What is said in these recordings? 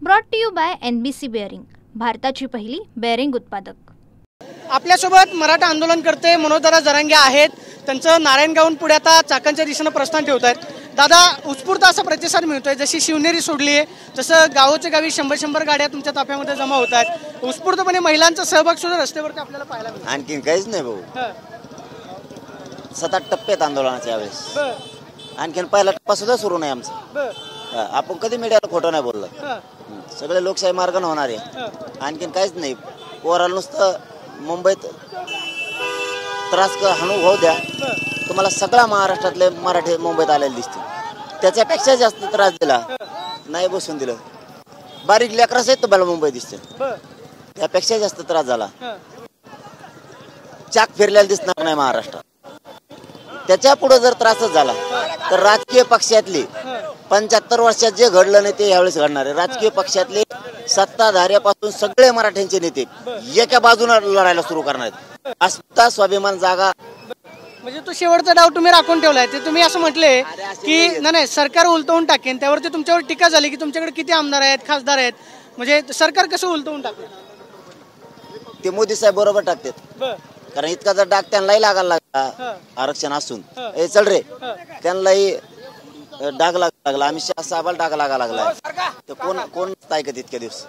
Brought to you by NBC bearing, भारताची पहिली bearing उत्पादक. आपल्यासोबत मराठा आंदोलन करते मनोजदादा जरांगे आहेत. त्यांचं नारायणगावहून पुढे आता चाकणच्या दिशेनं प्रस्थान ठेवत आहेत. दादा, उत्स्फूर्त असा प्रतिसाद मिळतोय. जशी शिवनेरी सोडली आहे तसं गावोच्या गावी 100 गाड्या तुमच्या ताफ्यामध्ये जमा होत आहेत. उत्स्फूर्तपणे महिलांचा सहभाग सुद्धा रस्त्यावरती आपल्याला पाहायला मिळतो. आणखीन काहीच नाही भाऊ. 7-8 टप्प्यात आंदोलनाच्या यावेळेस आणखीन पहिला टप्पा सुद्धा सुरू नाही आमचा. आपण कधी मीडियाला खोटं नाही बोललो. सगळे लोकशाही मार्गाने होणार आहे. आणखीन काहीच नाही. पोराला नुसतं मुंबईत त्रास अनुभव द्या, तुम्हाला सगळ्या महाराष्ट्रातले मराठी मुंबईत आलेले दिसतील. त्याच्यापेक्षा जास्त त्रास दिला नाही, बसून दिलं. बारीक लेकरास आहेत तुम्हाला मुंबई दिसते, त्यापेक्षा जास्त त्रास झाला. चाक फिरलेला दिसणार नाही महाराष्ट्रात. त्याच्या पुढे जर त्रासच झाला तर राजकीय पक्षातली 75 वर्षात जे घडलं नाही ते यावेळेस घडणार आहे. राजकीय पक्षातले सत्ताधाऱ्यापासून सगळे मराठ्यांचे नेते एका बाजूने लढायला सुरू करणार आहेत. अस्मिता, स्वाभिमान जागा, म्हणजे तो शेवटचा डाव तुम्ही राखून ठेवलाय. ते तुम्ही असं म्हटले की नाही सरकार उलटवून टाकेन. त्यावरती तुमच्यावर टीका झाली की तुमच्याकडे किती आमदार आहेत, खासदार आहेत, म्हणजे सरकार कसं उलटवून टाकेल. ते मोदी साहेब बरोबर टाकतात. कारण इतका जर डाग त्यांनाही लागायला लागला आरक्षण असून, ए चल रे, त्यांनाही डाग लागला. अमित शहा साहेबाला डाग लागायला लागला. तर कोण ऐकत इतक्या दिवस.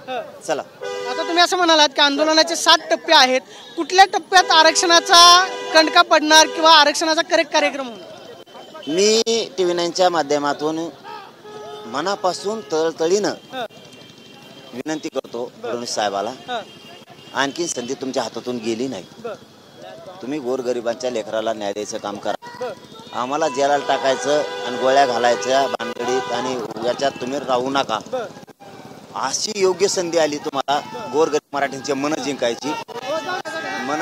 चला, आता तुम्ही असं म्हणालात की आंदोलनाचे 7 टप्पे आहेत. कुठल्या टप्प्यात आरक्षणाचा कणका पडणार किंवा आरक्षणाचा करेक्ट कार्यक्रम होणार? मी TV9च्या माध्यमातून मनापासून तळतळीनं विनंती करतो फडणवीस साहेबाला, आणखी संधी तुमच्या हातातून गेली नाही. तुम्ही गोरगरिबांच्या लेकराला न्याय द्यायचं काम करा. आम्हाला जेलाला टाकायचं आणि गोळ्या घालायच्या भानगडीत आणि याच्यात तुम्ही राहू नका. अशी योग्य संधी आली तुम्हाला गोरगरीब मराठ्यांचे मन जिंकायची. मन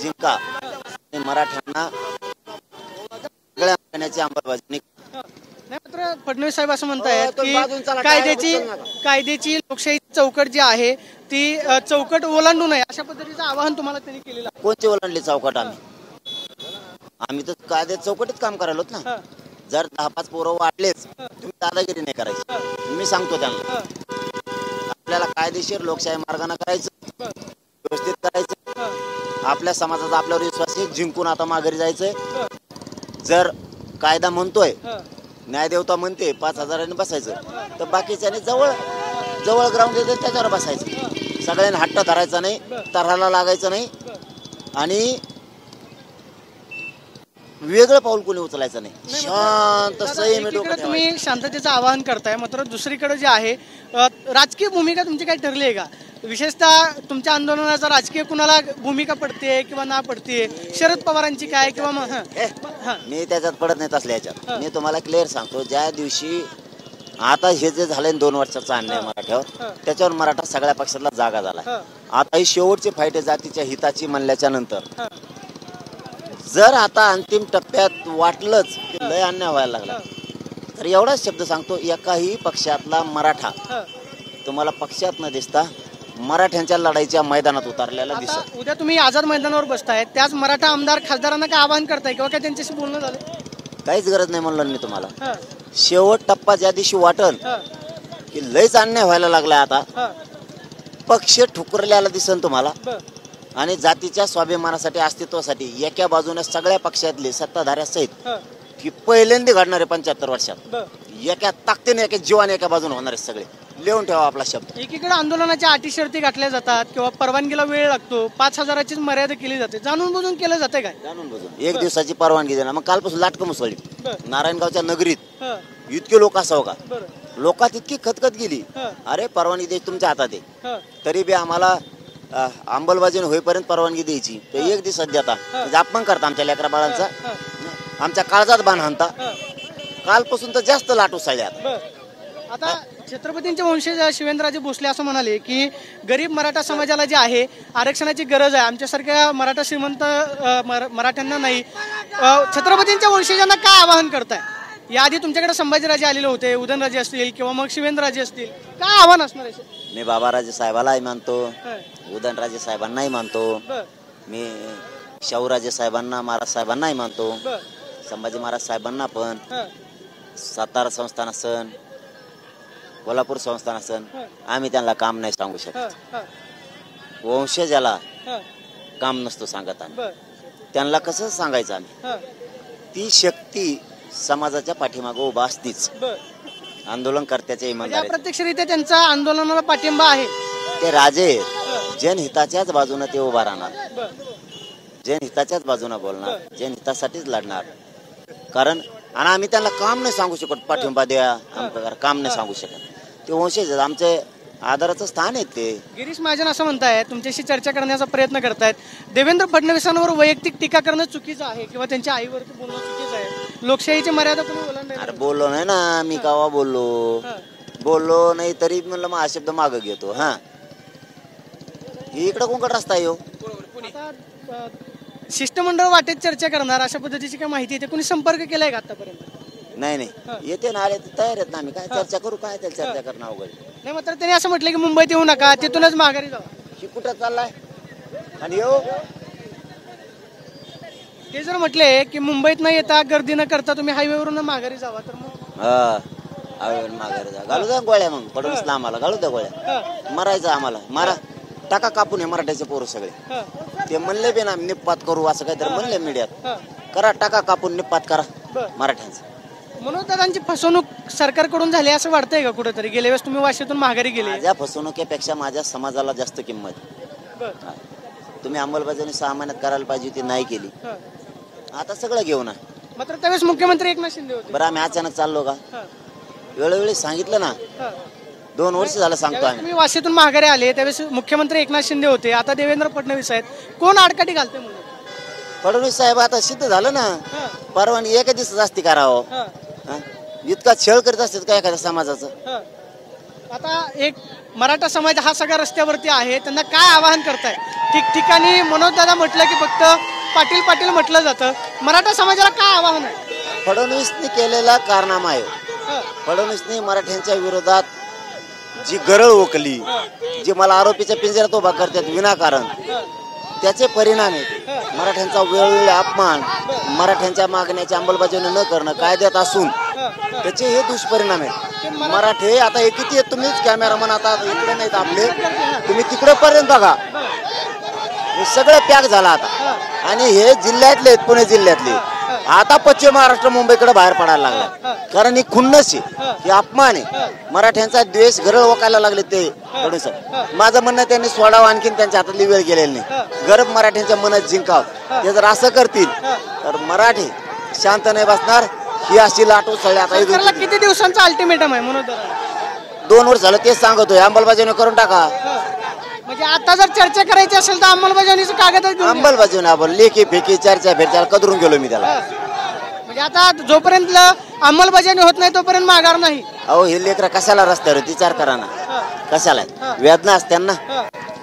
जिंका आणि मराठ्यांना सगळ्या महिन्याची अंमलबजावणी. मात्र फडणवीस साहेब असं म्हणतायत की कायद्याची लोकशाही चौकट जी आहे ती चौकट ओलांडू नये अशा पद्धतीचं आवाहन तुम्हाला त्यांनी केलेलं आहे. कोणती ओलांडली चौकट? आम्ही तर कायद्यात चौकटीत काम करायलो ना. जर 10-5 पोरं वाटलेच तुम्ही दादागिरी नाही करायची. मी सांगतो त्यांना, आपल्याला कायदेशीर लोकशाही मार्गाने करायचं, व्यवस्थित करायचं. आपल्या समाजाचा आपल्यावर विश्वास जिंकून आता माघारी जायचंय. जर कायदा म्हणतोय, न्यायदेवता म्हणते 5,000 बसायचं, तर बाकीच्याने जवळ ग्राउंड येते त्याच्यावर बसायचं. सगळ्यांनी हट्ट धरायचा नाही, तराला लागायचं नाही आणि वेगळं पाऊल कोणी उचलायचं नाही. शांत संयमी डोकं तुम्ही शांततेचं आवाहन करताय. मात्र दुसरीकडे जे आहे राजकीय भूमिका तुमची काही ठरली आहे का? विशेषतः तुमच्या आंदोलनाचा राजकीय कुणाला भूमिका पडते किंवा ना पडते? शरद पवारांची काय किंवा मी त्याच्यात पडत नाही तसल्या याच्यात. मी तुम्हाला क्लिअर सांगतो, ज्या दिवशी आता हे जे झालंय 2 वर्षाचा अन्याय मराठ्यावर, त्याच्यावर मराठा सगळ्या पक्षाला जागा झाला. आता ही शेवटची फाईट आहे जातीच्या हिताची म्हणल्याच्या नंतर. जर आता अंतिम टप्प्यात वाटलंच की लय अन्याय व्हायला लागला, तर एवढाच शब्द सांगतो, एकाही पक्षातला मराठा तुम्हाला पक्षात न दिसता मराठ्यांच्या लढाईच्या मैदानात उतरलेला दिसत. उद्या तुम्ही आझाद मैदानावर बसताय, त्याच मराठा आमदार खासदारांना काय आवाहन करताय किंवा काय त्यांच्याशी बोलणं झालं? काहीच गरज नाही म्हणलं मी तुम्हाला. शेवट टप्पा ज्या दिवशी वाटल की लयच अन्याय व्हायला लागलाय, आता पक्ष ठुकरल्याला दिसन तुम्हाला. आणि जातीच्या स्वाभिमानासाठी, अस्तित्वासाठी एका बाजूने सगळ्या पक्षातले सत्ताधाऱ्यासहित की पहिल्यांदा घडणार आहे 75 वर्षात. एका ताकदीने एका जीवाने एका बाजूने होणार आहे सगळे. लिहून ठेवा आपला शब्द. एकीकडे आंदोलनाच्या अटी शर्ती घातल्या जातात किंवा परवानगीला वेळ लागतो. 5,000ची मर्यादा केली जाते. जाणून बुजून केलं जाते काय? जाणून बुजून 1 दिवसाची परवानगी देणार. मग कालपासून लाटकं मुसळली नारायणगावच्या नगरीत. इतके लोक असावं का? लोकात इतकी खतखत गेली, अरे परवानगी द्यायची तुमच्या हातात आहे, तरी बी आम्हाला अंमलबजावणी होईपर्यंत परवानगी द्यायची. तर 1 दिवस देता अपमान करता आमच्या लेकरा बाळांचा, आमच्या काळजात बाण हाणता. कालपासून तर जास्त लाट उसळल्यात. आता छत्रपतींचे वंशज शिवेंद्रराजे भोसले असं म्हणाले की गरीब मराठा समाजाला जे आहे आरक्षणाची गरज आहे, आमच्यासारख्या मराठा श्रीमंत मराठ्यांना नाही. छत्रपतींच्या वंशजांना काय आवाहन करताय? याआधी तुमच्याकडे संभाजीराजे आलेले होते, उदयनराजे असतील किंवा मग शिवेंद्रराजे असतील, काय आव्हान असणार आहे? मी बाबाराजे साहेबालाही मानतो, उदयनराजे साहेबांनाही मानतो, मी शाहूराजे साहेबांना, महाराज साहेबांनाही मानतो, संभाजी महाराज साहेबांना पण, सातारा संस्थान असन, कोल्हापूर संस्थान असन, आम्ही त्यांना काम नाही सांगू शकत. वंशजाला काम नसतो सांगत आम्ही. त्यांना कसं सांगायचं आम्ही? ती शक्ती समाजाच्या पाठीमागे उभा असतीच. आंदोलनकर्त्याच्या इमानदारी प्रत्यक्षरित्या त्यांचा आंदोलनाला पाठिंबा आहे. ते राजे आहेत, जनहिताच्याच बाजूने ते उभा राहणार, जनहिताच्याच बाजूने बोलणार, जनहितासाठीच लढणार. कारण आणि आम्ही त्यांना काम नाही सांगू शकत, पाठिंबा द्या काम नाही सांगू शकत. ते वंशज आमचे आदराचं स्थान आहे. ते गिरीश महाजन असं म्हणतायत, तुमच्याशी चर्चा करण्याचा प्रयत्न करतायत, देवेंद्र फडणवीसांवर वैयक्तिक टीका करणं चुकीचं आहे किंवा त्यांच्या आईवरती बोलणं चुकीचं आहे. लोकशाहीची मर्यादा कोणी ओलांडली? अरे बोललो नाही ना मी, कावा बोललो नाही तरी म्हणलं मग हा शब्द मागं घेतो. हा इकडं कोणकडे रस्ता येऊ? शिष्टमंडळ वाटेत चर्चा करणार अशा पद्धतीची काय माहिती आहे? कोणी संपर्क केलाय का आतापर्यंत? नाही येते ना, आले तयार आहेत ना. आम्ही काय चर्चा करू? काय त्याला चर्चा करणं अवघड नाही. मात्र त्यांनी असं म्हटलं की मुंबईत येऊ नका, तिथूनच माघारी जावा. ही कुठं चाललाय आणि येऊ? ते जर म्हटले की मुंबईत न येता गर्दी न करता तुम्ही हायवेवरून माघारी जावा, तर मग हायवेवरून माघारी जा. घालू द्या गोळ्या, मग पडूनच ना आम्हाला घालू द्या गोळ्या. मरायचं आम्हाला, मारा, टाका कापून. हे मराठ्याचे पोरं सगळे ते म्हणले बी ना निपात करू असं काहीतरी म्हणले मीडियात. करा, टाका कापून निपात करा मराठ्यांचं. मनोज दादांची फसवणूक सरकारकडून झाली असं वाटतंय का कुठेतरी? गेल्या वेळेस तुम्ही वाशीतून माघारी गेले. माझ्या फसवणुकीपेक्षा माझ्या समाजाला जास्त किंमत. तुम्ही अंमलबजावणी 6 महिन्यात करायला पाहिजे होती, नाही केली. आता सगळं घेऊ ना. मात्र त्यावेळेस मुख्यमंत्री एकनाथ शिंदे होते. बरं आम्ही अचानक चाललो का? वेळोवेळी सांगितलं ना. 2 वर्ष झालं सांगतो आम्ही. तुम्ही वाशीतून माघारी आले त्यावेळेस मुख्यमंत्री एकनाथ शिंदे होते, आता देवेंद्र फडणवीस आहेत. कोण आडकाठी घालते म्हणून? फडणवीस साहेब आता सिद्ध झालं ना. परवानगी एका दिवसाच असती करावं. इतका छळ करीत असतात का एखाद्या समाजाचं? आता एक मराठा समाज हा सगळा रस्त्यावरती आहे, त्यांना काय आवाहन करताय? ठिकठिकाणी मनोज दादा म्हटलं की फक्त पाटील पाटील म्हटलं जातं. मराठा समाजाला काय आवाहन आहे? फडणवीसनी केलेला कारनामा आहे. फडणवीसनी मराठ्यांच्या विरोधात जी गरळ ओकली, जी मला आरोपीच्या पिंजऱ्यात उभा करतात विनाकारण, त्याचे परिणाम आहेत. मराठ्यांचा वेळोवेळी अपमान, मराठ्यांच्या मागण्याची अंमलबजावणी न करणं कायद्यात असून त्याचे हे दुष्परिणाम आहेत. मराठे आता हे किती आहेत? तुम्हीच कॅमेरामन आता इकडे नाहीत आपले, तुम्ही तिकडे पर्यंत बघा. हे सगळं पॅक झालं आता. आणि हे जिल्ह्यातले आहेत, पुणे जिल्ह्यातले. आता पश्चिम महाराष्ट्र मुंबईकडे बाहेर पडायला लागला. कारण ही खुन्नस आहे, ही अपमान आहे. मराठ्यांचा द्वेष गरळ ओकायला लागले ते फडणवीस. माझं म्हणणं त्यांनी सोडावं, आणखीन त्यांच्या हातातली वेळ गेलेली नाही. गरब मराठ्यांच्या मनात जिंकावं. ते जर असं करतील तर मराठी शांत नाही बसणार. ही अशी लाट उसळली. आता किती दिवसांचा अल्टिमेटम आहे म्हणून? 2 वर्ष झालं तेच सांगतोय, अंमलबजावणी करून टाका. म्हणजे आता जर चर्चा करायची असेल तर अंमलबजावणीचं कागद अंमलबजावणी आपण लेखी फेकी चर्चा भेटच्या कदरून गेलो मी त्याला. म्हणजे आता जोपर्यंत अंमलबजावणी होत नाही तोपर्यंत माघार नाही. अहो हे लेकरं कशाला रस्त्यावर विचार करा ना. कशाला वेदना असते ना,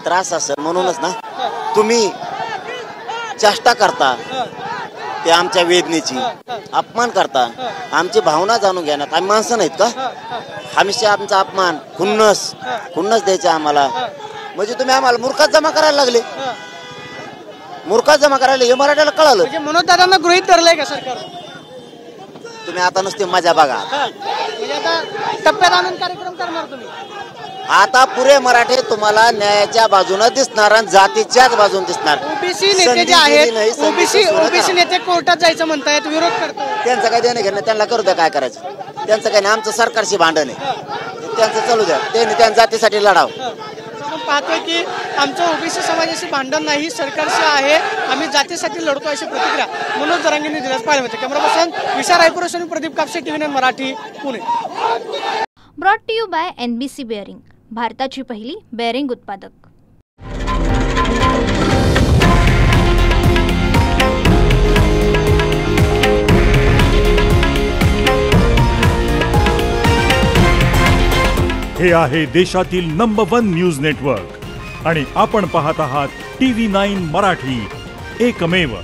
त्रास असेल म्हणूनच ना. तुम्ही चेष्टा करता ते आमच्या वेदनेची, अपमान करता. आमची भावना जाणून घ्या ना. आम्ही माणसं नाहीत का? हमेशा आमचा अपमान खुन्नस द्यायचा आम्हाला. म्हणजे तुम्ही आम्हाला मूर्खात जमा करायला लागले. मूर्खात जमा करायला हे मराठ्याला कळालं. म्हणजे मनोज दादांना गृहीत धरलंय का सरकार? तुम्ही आता नुसते मजा बघा. म्हणजे आता टप्प्यात आणून कार्यक्रम करणार तुम्ही? आता पुरे मराठे तुम्हाला न्यायाच्या बाजूने दिसणार आणि जातीच्याच बाजूने दिसणार. ओबीसी नेते जे आहेत, ओबीसी नेते कोर्टात जायचं म्हणतायत, विरोध करतायत. त्यांचं काय देणं घेणं, त्यांना करू द्या काय करायचं. त्यांचं काय नाही. आमचं सरकारशी भांडण आहे, त्यांचं चालू द्या. त्यांनी त्यांच्या जातीसाठी लढावं. आपण पाहतोय की आमचं ओबीसी समाजाशी भांडण नाही, सरकारशी आहे. आम्ही जातीसाठी लढतो अशी प्रतिक्रिया मनोज जरांगेंनी दिल्यास पाहायला मिळते. Camera person Vishal Raipur, Pradeep Kapse, TV9 Marathi, Pune. Brought to you by NBC bearing, भारताची पहिली बेअरिंग उत्पादक. हे आहे देशातील नंबर 1 न्यूज नेटवर्क आणि आपण पाहत आहात TV9 मराठी, एकमेव.